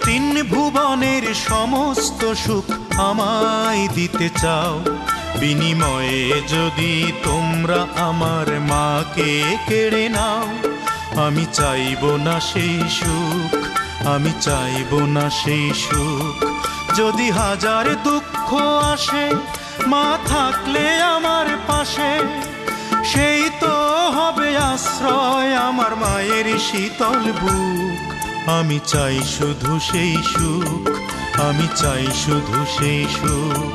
তিন ভুবনের সমস্ত সুখ আমায় দিতে চাও, বিনিময়ে যদি তোমরা আমার মাকে কেড়ে নাও, আমি চাইব না সেই সুখ, আমি চাইব না সেই সুখ। যদি হাজার দুঃখ আসে মা থাকলে আমার পাশে, সেই তো হবে আশ্রয় আমার মায়ের শীতল বুক। আমি চাই শুধু সেই সুখ, আমি চাই শুধু সেই সুখ,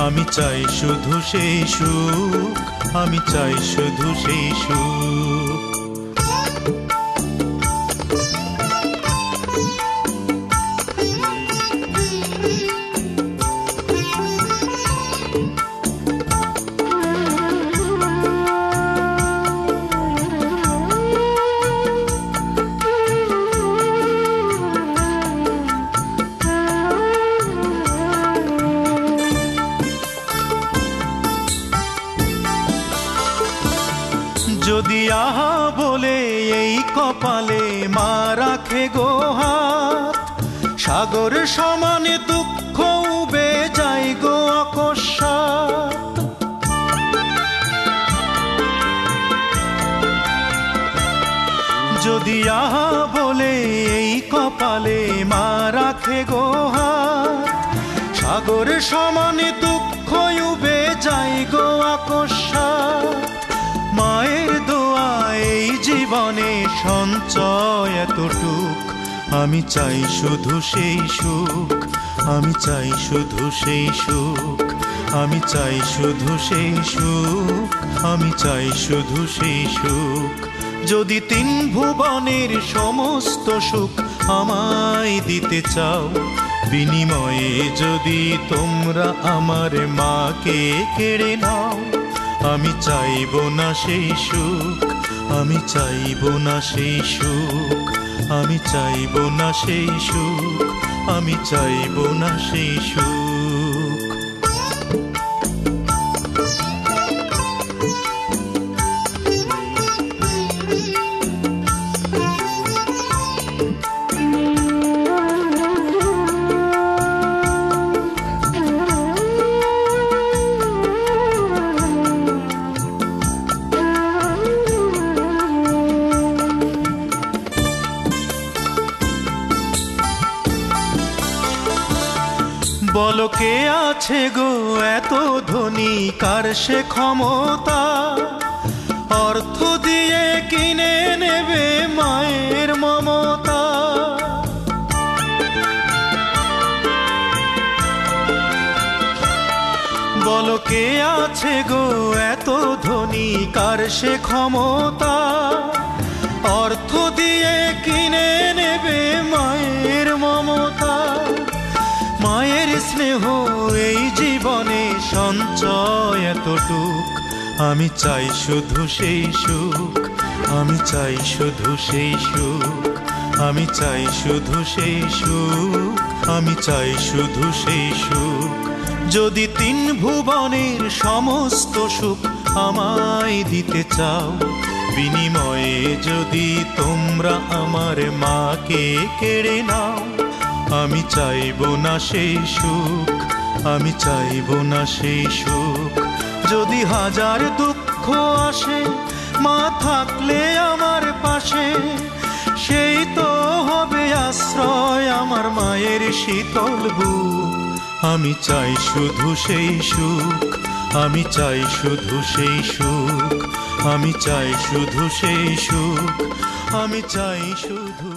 আমি চাই শুধু সেই সুখ, আমি চাই শুধু সেই সুখ। যদি আহা বলে এই কপালে মা রাখে গো হাত, সাগর সমানে দুঃখ উবে যায় গো অকস্মাৎ। যদি আহা বলে এই কপালে মা রাখে গো হাত, সাগর সমানে দুঃখ উবে যায় গো অকস্মাৎ। মায়ের দোয়া এই জীবনে সঞ্চয় এতটুক, আমি চাই শুধু সেই সুখ, আমি চাই শুধু সেই সুখ, আমি চাই শুধু সেই সুখ, আমি চাই শুধু সেই সুখ। যদি তিন ভুবনের সমস্ত সুখ আমায় দিতে চাও, বিনিময়ে যদি তোমরা আমার মাকে কেড়ে নাও, আমি চাইব না সেই সুখ, আমি চাইব না সেই সুখ, আমি চাইব না সেই সুখ, আমি চাইব না সেই সুখ। বলো কে আছে গো এত ধনী, কার সে ক্ষমতা, অর্থ দিয়ে কিনে নেবে মায়ের মমতা। বলো কে আছে গো এত ধনী, কার সে ক্ষমতা, অর্থ দিয়ে কিনে নেবে মায়ের মমতা। মায়ের স্নেহ এই জীবনে সঞ্চয় এতটুক, আমি চাই শুধু সেই সুখ, আমি চাই শুধু সেই সুখ, আমি চাই শুধু সেই সুখ, আমি চাই শুধু সেই সুখ। যদি তিন ভুবনের সমস্ত সুখ আমায় দিতে চাও, বিনিময়ে যদি তোমরা আমার মাকে কেড়ে নাও, আমি চাইব না সেই সুখ, আমি চাইব না সেই সুখ। যদি হাজার দুঃখ আসে মা থাকলে আমার পাশে, সেই তো হবে আশ্রয় আমার মায়ের শীতল বুক। আমি চাই শুধু সেই সুখ, আমি চাই শুধু সেই সুখ, আমি চাই শুধু সেই সুখ, আমি চাই শুধু